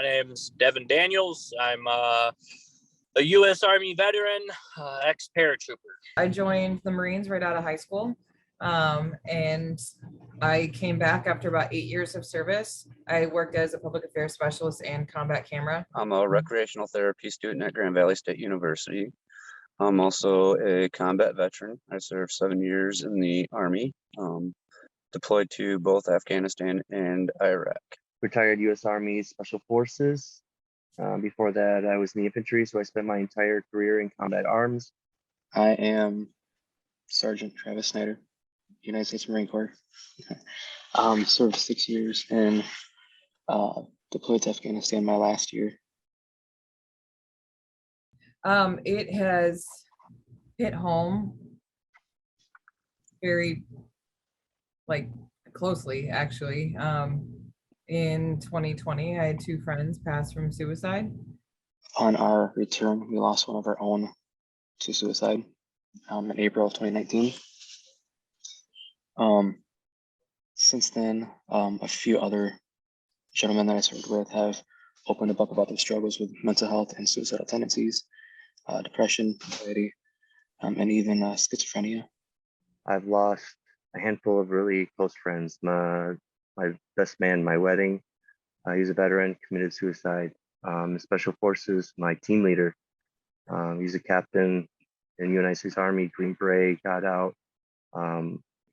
My name's Devin Daniels. I'm a U.S. Army veteran, ex-paratrooper. I joined the Marines right out of high school, and I came back after about 8 years of service. I worked as a public affairs specialist and combat camera. I'm a recreational therapy student at Grand Valley State University. I'm also a combat veteran. I served 7 years in the Army, deployed to both Afghanistan and Iraq. Retired U.S. Army Special Forces. Before that, I was in the infantry, so I spent my entire career in combat arms. I am Sergeant Travis Snyder, United States Marine Corps. Served 6 years and deployed to Afghanistan my last year. It has hit home very closely, actually. In 2020, I had 2 friends pass from suicide. On our return, we lost one of our own to suicide in April of 2019. Since then, a few other gentlemen that I served with have opened up about their struggles with mental health and suicidal tendencies, depression, anxiety, and even schizophrenia. I've lost a handful of really close friends. My best man, my wedding, he's a veteran, committed suicide. Special Forces, my team leader, he's a captain in the United States Army, Green Beret, got out.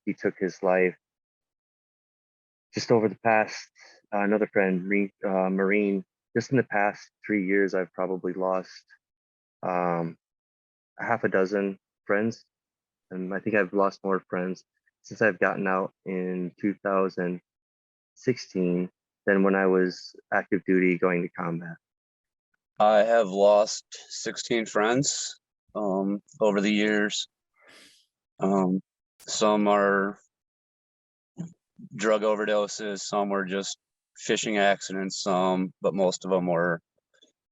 He took his life. Just over the past, another friend, Marine, just in the past 3 years, I've probably lost half a dozen friends. And I think I've lost more friends since I've gotten out in 2016 than when I was active duty going to combat. I have lost 16 friends over the years. Some are drug overdoses, some were just fishing accidents, but most of them were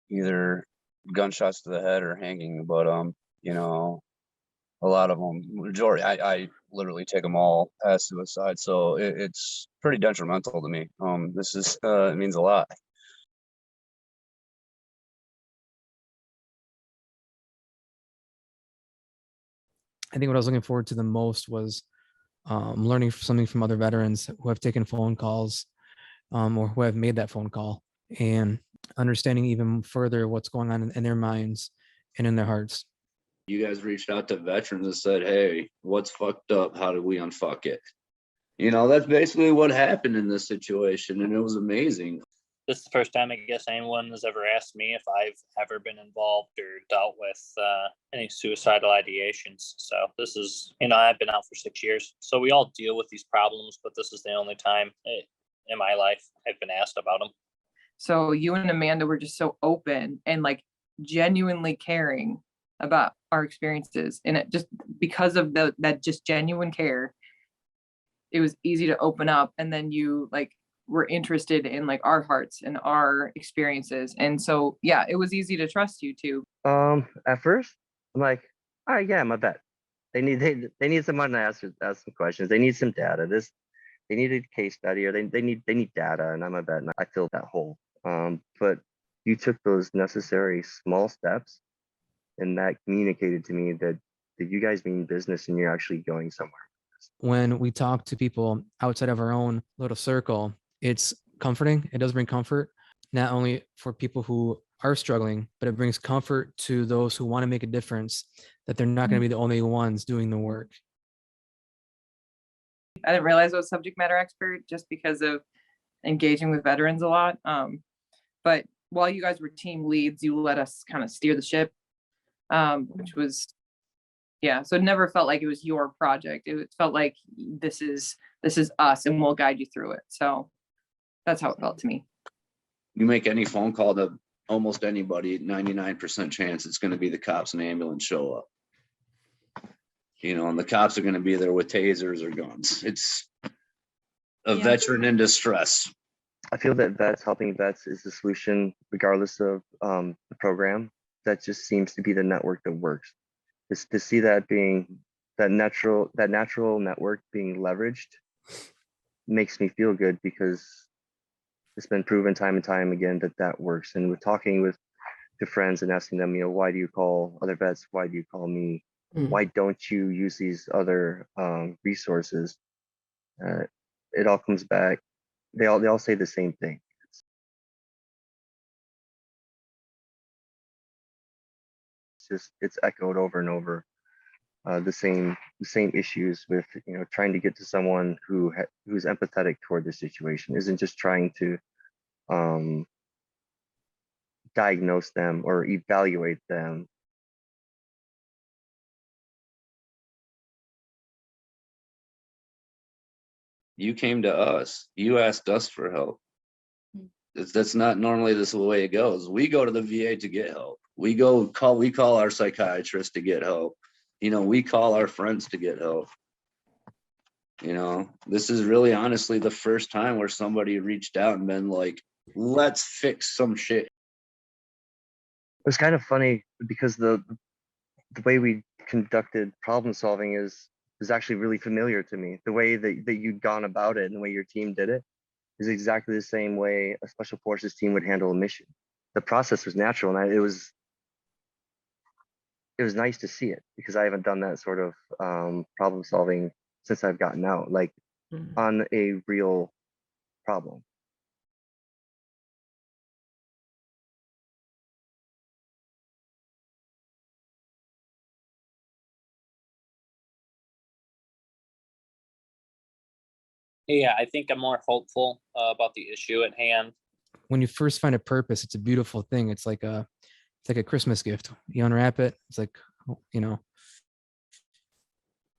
either gunshots to the head or hanging. But a lot of them, majority, I literally take them all as suicide. So it's pretty detrimental to me. This is it means a lot. I think what I was looking forward to the most was learning something from other veterans who have taken phone calls or who have made that phone call, and understanding even further what's going on in their minds and in their hearts. You guys reached out to veterans and said, hey, what's fucked up? How do we unfuck it? That's basically what happened in this situation, and it was amazing. This is the first time I guess anyone has ever asked me if I've ever been involved or dealt with any suicidal ideations. So this is, I've been out for 6 years. So we all deal with these problems, but this is the only time in my life I've been asked about them. So you and Amanda were just so open and genuinely caring about our experiences. And it just, because of that just genuine care, it was easy to open up. And then you were interested in our hearts and our experiences. And so, yeah, it was easy to trust you too. At first, I'm like, all right, yeah, I'm a vet. They need someone to ask some questions. They need some data. They need a case study, or they need data, and I'm a vet, and I filled that hole. But you took those necessary small steps, and that communicated to me that you guys mean business and you're actually going somewhere. When we talk to people outside of our own little circle, it's comforting. It does bring comfort, not only for people who are struggling, but it brings comfort to those who want to make a difference, that they're not going to be the only ones doing the work. I didn't realize I was a subject matter expert just because of engaging with veterans a lot. But while you guys were team leads, you let us kind of steer the ship, which was, yeah. So it never felt like it was your project. It felt like this is us, and we'll guide you through it. So that's how it felt to me. You make any phone call to almost anybody, 99% chance it's going to be the cops and ambulance show up. And the cops are going to be there with tasers or guns. It's a veteran in distress. I feel that helping vets is the solution, regardless of the program. That just seems to be the network that works. Is to see that natural network being leveraged makes me feel good, because it's been proven time and time again that that works. And with talking with to friends and asking them, why do you call other vets? Why do you call me? Why don't you use these other resources? It all comes back. They all say the same thing. It's echoed over and over. The same issues with trying to get to someone who's empathetic toward the situation, isn't just trying to diagnose them or evaluate them. You came to us, you asked us for help. That's not normally the way it goes. We go to the VA to get help. We call our psychiatrist to get help. We call our friends to get help. This is really honestly the first time where somebody reached out and been like, let's fix some shit. It was kind of funny because the way we conducted problem solving is actually really familiar to me. The way that you'd gone about it and the way your team did it is exactly the same way a special forces team would handle a mission. The process was natural, and it was nice to see it, because I haven't done that sort of problem solving since I've gotten out, like on a real problem. Yeah, I think I'm more hopeful about the issue at hand. When you first find a purpose, it's a beautiful thing. It's like a Christmas gift. You unwrap it. It's like, you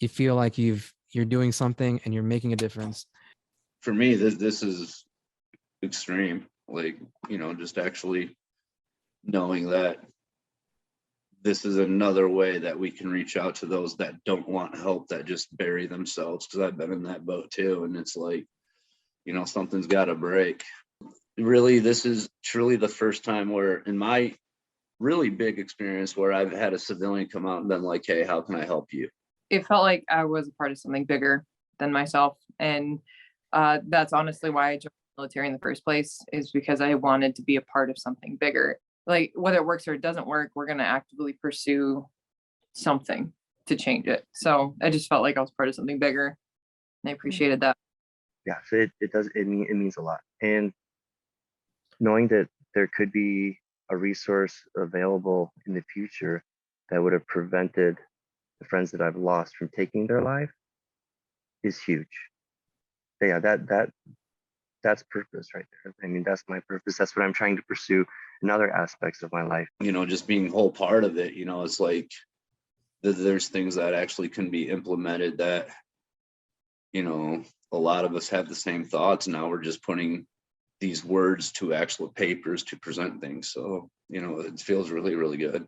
feel like you're doing something and you're making a difference. For me, this is extreme. Like, just actually knowing that this is another way that we can reach out to those that don't want help, that just bury themselves. Because I've been in that boat too, and it's like, something's got to break. Really, this is truly the first time where, in my really big experience, where I've had a civilian come out and been like, hey, how can I help you? It felt like I was a part of something bigger than myself. And that's honestly why I joined the military in the first place, is because I wanted to be a part of something bigger. Like, whether it works or it doesn't work, we're going to actively pursue something to change it. So I just felt like I was part of something bigger, and I appreciated that. Yeah, so it means a lot. And knowing that there could be a resource available in the future that would have prevented the friends that I've lost from taking their life is huge. Yeah, that's purpose right there. I mean, that's my purpose. That's what I'm trying to pursue in other aspects of my life. Just being a whole part of it, it's like there's things that actually can be implemented that, a lot of us have the same thoughts. Now we're just putting these words to actual papers to present things. So, it feels really, really good.